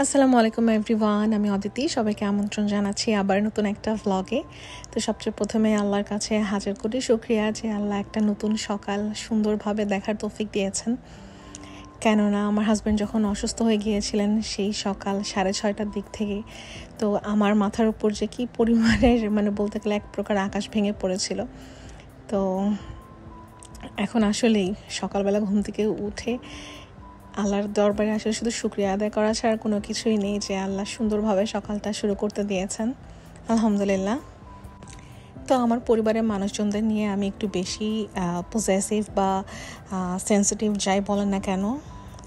আসসালামু আলাইকুম এভরিওয়ান, আমি অদিতি। সবাইকে আমন্ত্রণ জানাচ্ছি আবার নতুন একটা ভ্লগে। তো সবচেয়ে প্রথমে আল্লাহর কাছে হাজার কোটি শুকরিয়া যে আল্লাহ একটা নতুন সকাল সুন্দরভাবে দেখার তৌফিক দিয়েছেন। কেননা আমার হাজব্যান্ড যখন অসুস্থ হয়ে গিয়েছিলেন সেই সকাল 6:30টার দিক থেকে তো আমার মাথার উপর যে কী পরিমাণের বলতে গেলে এক প্রকার আকাশ ভেঙে পড়েছিল। তো এখন আসলেই সকালবেলা ঘুম থেকে উঠে আল্লাহর দরবারে আসলে শুধু শুকরিয়া আদায় করা ছাড়া কোনো কিছুই নেই যে আল্লাহ সুন্দরভাবে সকালটা শুরু করতে দিয়েছেন, আলহামদুলিল্লাহ। তো আমার পরিবারের মানুষজনদের নিয়ে আমি একটু বেশি পজেসিভ বা সেন্সিটিভ যাই বলেন না কেন,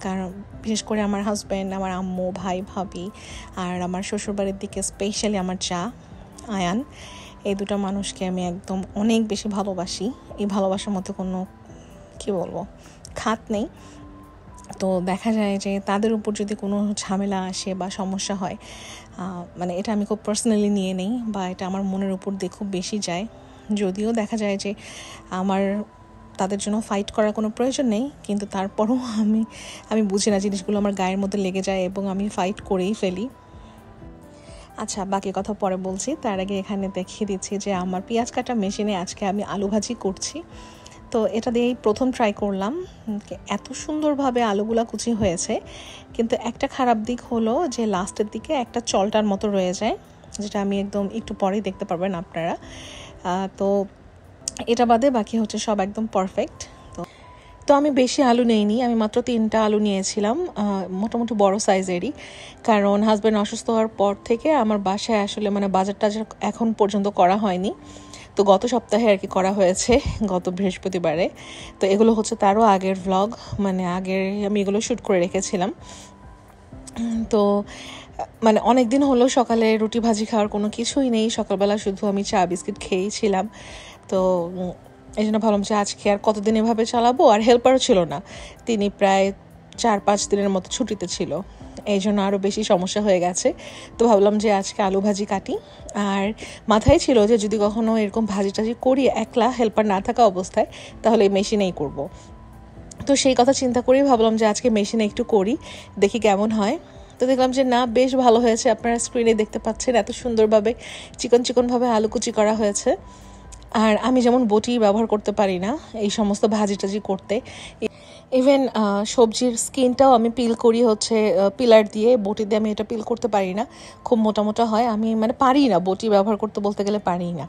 কারণ বিশেষ করে আমার হাজব্যান্ড, আমার আম্মু, ভাই, ভাবি আর আমার শ্বশুরবাড়ির দিকে স্পেশালি আমার চা আয়ান, এই দুটো মানুষকে আমি একদম অনেক বেশি ভালোবাসি। এই ভালোবাসার মধ্যে কোনো খাত নেই। তো দেখা যায় যে তাদের উপর যদি কোনো ঝামেলা আসে বা সমস্যা হয়, এটা আমি খুব পার্সোনালি নিয়ে নেই বা এটা আমার মনের উপর দিয়ে খুব বেশি যায়। যদিও দেখা যায় যে আমার তাদের জন্য ফাইট করার কোনো প্রয়োজন নেই, কিন্তু তারপরও আমি বুঝি না, জিনিসগুলো আমার গায়ের মধ্যে লেগে যায় এবং আমি ফাইট করেই ফেলি। আচ্ছা, বাকি কথা পরে বলছি। তার আগে এখানে দেখিয়ে দিচ্ছি যে আমার পেঁয়াজ কাটা মেশিনে আজকে আমি আলু ভাজি করছি। তো এটা দিয়েই প্রথম ট্রাই করলাম। এত সুন্দরভাবে আলুগুলা কুচি হয়েছে, কিন্তু একটা খারাপ দিক হলো যে লাস্টের দিকে একটা চলটার মতো রয়ে যায়, যেটা আমি একদম একটু পরেই দেখতে পারবেন আপনারা। তো এটা বাদে বাকি হচ্ছে সব একদম পারফেক্ট। তো আমি বেশি আলু নেইনি, আমি মাত্র 3টা আলু নিয়েছিলাম, মোটামুটি বড় সাইজেরই। কারণ হাজব্যান্ড অসুস্থ হওয়ার পর থেকে আমার বাসায় আসলে বাজার টাজার এখন পর্যন্ত করা হয়নি। তো গত সপ্তাহে আর কি করা হয়েছে, গত বৃহস্পতিবারে। তো এগুলো হচ্ছে তারও আগের ভ্লগ, আগের আমি এগুলো শ্যুট করে রেখেছিলাম। তো অনেক দিন হলো সকালে রুটি ভাজি খাওয়ার কোনো কিছুই নেই, সকালবেলা শুধু আমি চা বিস্কিট খেয়েছিলাম। তো এই জন্য ভাবলাম যে আজকে আর কতদিন এভাবে চালাবো। আর হেল্পারও ছিল না, তিনি প্রায় 4-5 দিনের মতো ছুটিতে ছিল, এই জন্য আরও বেশি সমস্যা হয়ে গেছে। তো ভাবলাম যে আজকে আলু ভাজি কাটি। আর মাথায় ছিল যে যদি কখনো এরকম ভাজি টাজি করি একলা, হেল্পার না থাকা অবস্থায়, তাহলে এই মেশিনেই করব। তো সেই কথা চিন্তা করেই ভাবলাম যে আজকে মেশিনে একটু করি, দেখি কেমন হয়। তো দেখলাম যে না, বেশ ভালো হয়েছে। আপনারা স্ক্রিনে দেখতে পাচ্ছেন এত সুন্দরভাবে চিকনভাবে আলু কুচি করা হয়েছে। আর আমি যেমন বটি ব্যবহার করতে পারি না এই সমস্ত ভাজি টাজি করতে, ইভেন সবজির স্কিনটাও আমি পিল করি হচ্ছে পিলার দিয়ে, বটি দিয়ে আমি এটা পিল করতে পারি না, খুব মোটা হয়। আমি পারি না, বটি ব্যবহার করতে বলতে গেলে পারি না।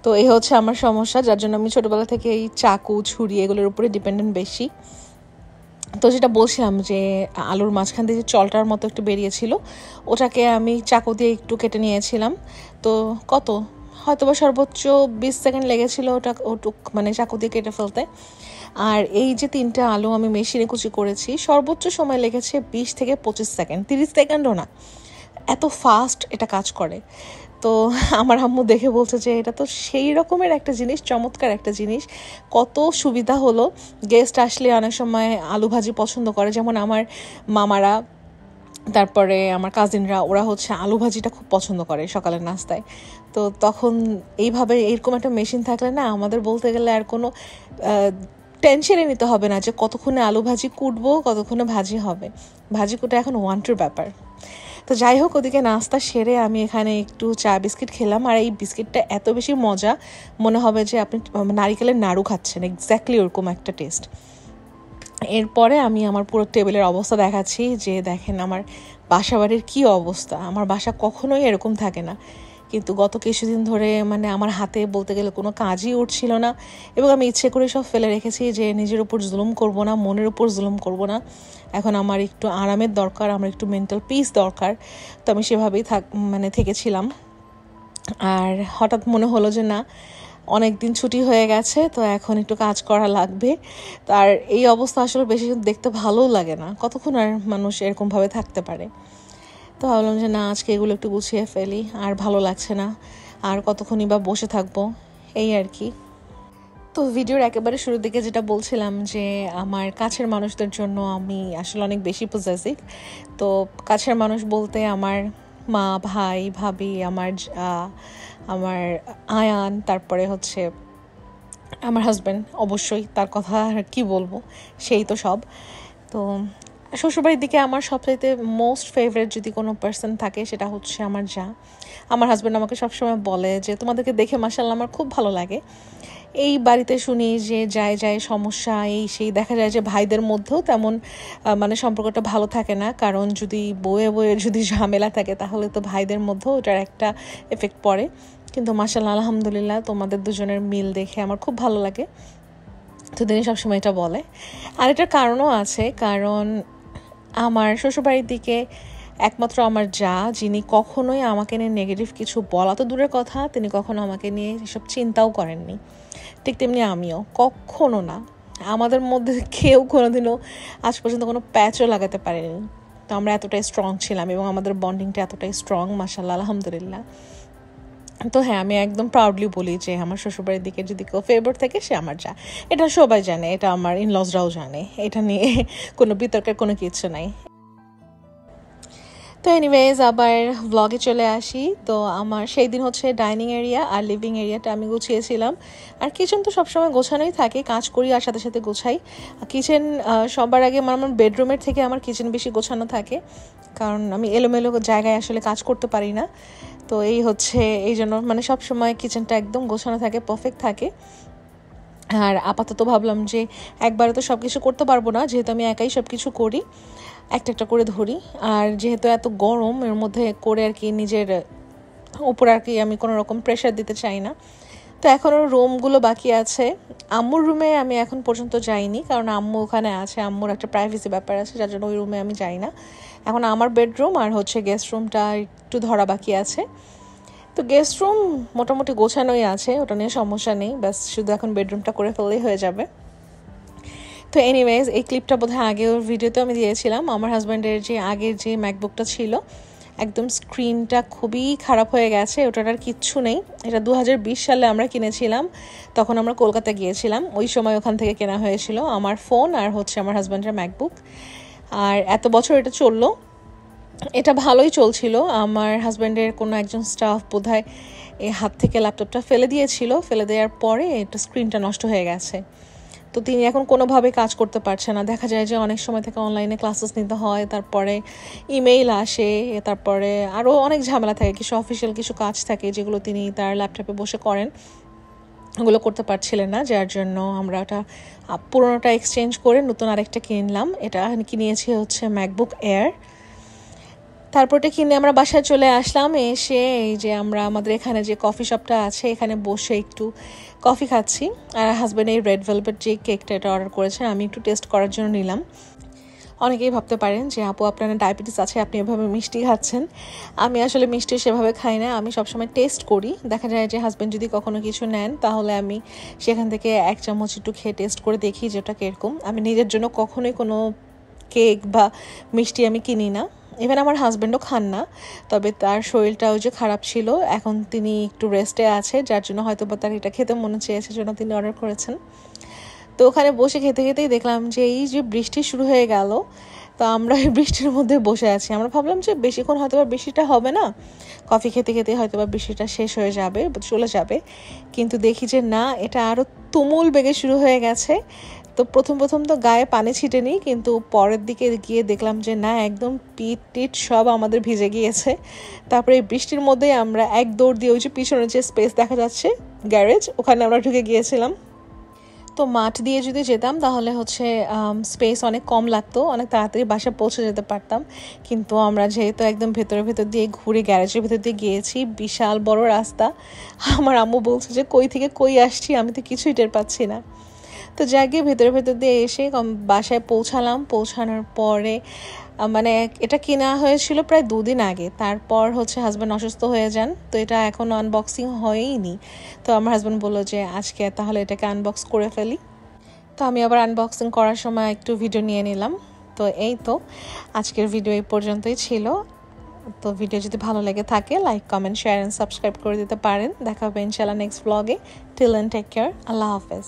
তো এই হচ্ছে আমার সমস্যা, যার জন্য আমি ছোটোবেলা থেকে এই চাকু, ছুরি এগুলোর উপরে ডিপেন্ডেন্ট বেশি। তো যেটা বলছিলাম যে আলুর মাঝখান দিয়ে যে চলটার মতো একটু বেরিয়েছিল, ওটাকে আমি চাকু দিয়ে একটু কেটে নিয়েছিলাম। তো হয়তোবা সর্বোচ্চ 20 সেকেন্ড লেগেছিল ওটুক চাকু দিয়ে কেটে ফেলতে। আর এই যে 3টা আলু আমি মেশিনে কুচি করেছি, সর্বোচ্চ সময় লেগেছে 20 থেকে 25 সেকেন্ড, 30 সেকেন্ডও না। এত ফাস্ট এটা কাজ করে। তো আমার আম্মু দেখে বলছে যে এটা তো সেই রকমের একটা জিনিস, চমৎকার একটা জিনিস, কত সুবিধা হলো। গেস্ট আসলে অনেক সময় আলু ভাজি পছন্দ করে, যেমন আমার মামারা, তারপরে আমার কাজিনরা, ওরা হচ্ছে আলু ভাজিটা খুব পছন্দ করে সকালের নাস্তায়। তো তখন এইভাবে এরকম একটা মেশিন থাকলে না, আমাদের বলতে গেলে আর কোনো টেনশনে নিতে হবে না যে কতক্ষণে আলু ভাজি কুটবো, কতক্ষণে ভাজি হবে। ভাজি কুটা এখন ওয়ান্টের ব্যাপার। তো যাই হোক, ওদিকে নাস্তা সেরে আমি এখানে একটু চা বিস্কিট খেলাম। আর এই বিস্কিটটা এত বেশি মজা, মনে হবে যে আপনি নারিকেলের নাড়ু খাচ্ছেন, এক্স্যাক্টলি ওরকম একটা টেস্ট। এরপরে আমি আমার পুরো টেবিলের অবস্থা দেখাচ্ছি যে দেখেন আমার বাসা বাড়ির কী অবস্থা। আমার বাসা কখনোই এরকম থাকে না, কিন্তু গত কিছুদিন ধরে আমার হাতে বলতে গেলে কোনো কাজই উঠছিল না, এবং আমি ইচ্ছে করে সব ফেলে রেখেছি যে নিজের উপর জুলুম করব না, মনের উপর জুলুম করব না। এখন আমার একটু আরামের দরকার, আমার একটু মেন্টাল পিস দরকার। তো আমি সেভাবেই থেকেছিলাম। আর হঠাৎ মনে হলো যে না, অনেক দিন ছুটি হয়ে গেছে, তো এখন একটু কাজ করা লাগবে। তার এই অবস্থা আসলে বেশি দেখতে ভালোও লাগে না, কতক্ষণ আর মানুষ এরকমভাবে থাকতে পারে। তো ভাবলাম যে না, আজকে এগুলো একটু গুছিয়ে ফেলি, আর ভালো লাগছে না, আর কতক্ষণই বা বসে থাকবো, এই আর কি। তো ভিডিওর একেবারে শুরুর দিকে যেটা বলছিলাম যে আমার কাছের মানুষদের জন্য আমি আসলে অনেক বেশি পজেসিভ। তো কাছের মানুষ বলতে আমার মা, ভাই, ভাবি, আমার আয়ান, তারপরে হচ্ছে আমার হাজব্যান্ড, অবশ্যই তার কথা আর কি বলবো, সেই তো সব। তো শ্বশুরবাড়ির দিকে আমার সবচাইতে মোস্ট ফেভারিট যদি কোনো পার্সন থাকে সেটা হচ্ছে আমার যা। আমার হাজব্যান্ড আমাকে সবসময় বলে যে তোমাদেরকে দেখে মাশাআল্লাহ আমার খুব ভালো লাগে। এই বাড়িতে শুনি যে যায় যায় সমস্যা এই সেই, দেখা যায় যে ভাইদের মধ্যেও তেমন মানে সম্পর্কটা ভালো থাকে না, কারণ যদি বউয়ে বউয়ে যদি ঝামেলা থাকে তাহলে তো ভাইদের মধ্যেও ওটার একটা এফেক্ট পড়ে। কিন্তু মাশাআল্লাহ আলহামদুলিল্লাহ তোমাদের দুজনের মিল দেখে আমার খুব ভালো লাগে। তো তিনি সবসময় এটা বলে। আর এটার কারণও আছে, কারণ আমার শ্বশুরবাড়ির দিকে একমাত্র আমার যা, যিনি কখনোই আমাকে নিয়ে নেগেটিভ কিছু বলা তো দূরের কথা, তিনি কখনো আমাকে নিয়ে এসব চিন্তাও করেননি। ঠিক তেমনি আমিও কখনো না, আমাদের মধ্যে কেউ কোনোদিনও আজ পর্যন্ত কোনো প্যাচও লাগাতে পারেনি। তো আমরা এতটাই স্ট্রং ছিলাম এবং আমাদের বন্ডিংটা এতটাই স্ট্রং মাশাআল্লাহ আলহামদুলিল্লাহ। তো হ্যাঁ, আমি একদম প্রাউডলি বলি যে আমার শ্বশুরবাড়ির দিকে যদি কেউ ফেভার থাকে সে আমার যা। এটা সবাই জানে, এটা আমার ইনলসরাও জানে, এটা নিয়ে কোনো বিতর্কের কোনো কিছু নাই। তো এনিওয়েজ আবার ব্লগে চলে আসি। তো আমার সেই দিন হচ্ছে ডাইনিং এরিয়া আর লিভিং এরিয়াটা আমি গুছিয়েছিলাম। আর কিচেন তো সবসময় গোছানোই থাকে, কাজ করি আর সাথে সাথে গোছাই। কিচেন সবার আগে আমার বেডরুমের থেকে আমার কিচেন বেশি গোছানো থাকে, কারণ আমি এলোমেলো জায়গায় আসলে কাজ করতে পারি না। তো এই হচ্ছে এই জন্য মানে সবসময় কিচেনটা একদম গোছানো থাকে, পারফেক্ট থাকে। আর আপাতত ভাবলাম যে একবারে তো সব কিছু করতে পারবো না, যেহেতু আমি একাই সব কিছু করি, একটা একটা করে ধরি। আর যেহেতু এত গরম এর মধ্যে করে আর কি নিজের উপর আর কি আমি কোনো রকম প্রেশার দিতে চাই না। তো এখনও রুমগুলো বাকি আছে। আম্মুর রুমে আমি এখন পর্যন্ত যাইনি, কারণ আম্মু ওখানে আছে, আম্মুর একটা প্রাইভেসি ব্যাপার আছে, যার জন্য ওই রুমে আমি যাই না। এখন আমার বেডরুম আর হচ্ছে গেস্ট রুমটা একটু ধরা বাকি আছে। তো গেস্ট রুম মোটামুটি গোছানোই আছে, ওটা নিয়ে সমস্যা নেই, ব্যাস শুধু এখন বেডরুমটা করে ফেললেই হয়ে যাবে। তো এনিওয়েজ এই ক্লিপটা বোধহয় আগেও ভিডিওতে আমি দিয়েছিলাম। আমার হাজব্যান্ডের যে আগের যে ম্যাকবুকটা ছিল, একদম স্ক্রিনটা খুবই খারাপ হয়ে গেছে, ওটার আর কিচ্ছু নেই। এটা 2020 সালে আমরা কিনেছিলাম, তখন আমরা কলকাতা গিয়েছিলাম, ওই সময় ওখান থেকে কেনা হয়েছিল আমার ফোন আর হচ্ছে আমার হাজব্যান্ডের ম্যাকবুক। আর এত বছর এটা চললো, এটা ভালোই চলছিল। আমার হাজব্যান্ডের কোনো একজন স্টাফ বোধহয় এই হাত থেকে ল্যাপটপটা ফেলে দিয়েছিল, ফেলে দেওয়ার পরে এটা স্ক্রিনটা নষ্ট হয়ে গেছে। তো তিনি এখন কোনোভাবে কাজ করতে পারছে না। দেখা যায় যে অনেক সময় থেকে অনলাইনে ক্লাসেস নিতে হয়, তারপরে ইমেইল আসে, তারপরে আরও অনেক ঝামেলা থাকে, কিছু অফিসিয়াল কিছু কাজ থাকে যেগুলো তিনি তার ল্যাপটপে বসে করেন, ওগুলো করতে পারছিলেন না, যার জন্য আমরা ওটা পুরোনোটা এক্সচেঞ্জ করে নতুন আরেকটা কিনলাম। এটা কিনিয়েছি হচ্ছে ম্যাকবুক এয়ার। তারপরটা কিনে আমরা বাসায় চলে আসলাম। এসে এই যে আমরা আমাদের এখানে যে কফি শপটা আছে এখানে বসে একটু কফি খাচ্ছি। আর হাজব্যান্ড এই রেড ভেলভেট যে কেকটা এটা অর্ডার করেছেন, আমি একটু টেস্ট করার জন্য নিলাম। অনেকেই ভাবতে পারেন যে আপু আপনার ডায়াবেটিস আছে, আপনি এভাবে মিষ্টি খাচ্ছেন। আমি আসলে মিষ্টি সেভাবে খাই না, আমি সবসময় টেস্ট করি। দেখা যায় যে হাজব্যান্ড যদি কখনো কিছু নেন তাহলে আমি সেখান থেকে 1 চামচ একটু খেয়ে টেস্ট করে দেখি যে ওটা কীরকম। আমি নিজের জন্য কখনোই কোনো কেক বা মিষ্টি আমি কিনি না। ইভেন আমার হাজব্যান্ডও খান না, তবে তার শরীরটাও যে খারাপ ছিল, এখন তিনি একটু রেস্টে আছে, যার জন্য হয়তো বা তার এটা খেতে মনে চেয়েছে, জন্য তিনি অর্ডার করেছেন। তো ওখানে বসে খেতে খেতেই দেখলাম যে এই যে বৃষ্টি শুরু হয়ে গেল, তো আমরা এই বৃষ্টির মধ্যে বসে আছি। আমরা ভাবলাম যে বেশিক্ষণ হয়তো বা বৃষ্টিটা হবে না, কফি খেতে খেতে হয়তো বা বৃষ্টিটা শেষ হয়ে যাবে, চলে যাবে। কিন্তু দেখি যে না, এটা আরও তুমুল বেগে শুরু হয়ে গেছে। তো প্রথম তো গায়ে পানি ছিটেনি, কিন্তু পরের দিকে গিয়ে দেখলাম যে না, একদম পিঠ টিট সব আমাদের ভিজে গিয়েছে। তারপরে এই বৃষ্টির মধ্যেই আমরা এক দৌড় দিয়ে ওই যে পিছনে যে স্পেস দেখা যাচ্ছে গ্যারেজ, ওখানে আমরা ঢুকে গিয়েছিলাম। তো মাঠ দিয়ে যদি যেতাম তাহলে হচ্ছে স্পেস অনেক কম লাগতো, অনেক তাড়াতাড়ি বাসা পৌঁছে যেতে পারতাম। কিন্তু আমরা যেহেতু একদম ভেতর দিয়ে ঘুরে গ্যারেজের ভেতর দিয়ে গিয়েছি, বিশাল বড় রাস্তা। আমার আম্মু বলছে যে কই থেকে কই আসছি, আমি তো কিছুই টের পাচ্ছি না। তো জায়গায় ভেতর দিয়ে এসে বাসায় পৌঁছানোর পরে মানে এটা কেনা হয়েছিল প্রায় 2 দিন আগে। তারপর হচ্ছে হাজব্যান্ড অসুস্থ হয়ে যান, তো এটা এখনও আনবক্সিং হয়ইনি। তো আমার হাজব্যান্ড বললো যে আজকে তাহলে এটাকে আনবক্স করে ফেলি। তো আমি আবার আনবক্সিং করার সময় একটু ভিডিও নিয়ে নিলাম। তো এই তো আজকের ভিডিও এই পর্যন্তই ছিল। তো ভিডিও যদি ভালো লেগে থাকে like, comment, share and subscribe করে দিতে পারেন। দেখা হবে ইনশাআল্লাহ নেক্সট ব্লগে। টিল দেন টেক কেয়ার, আল্লাহ হাফেজ।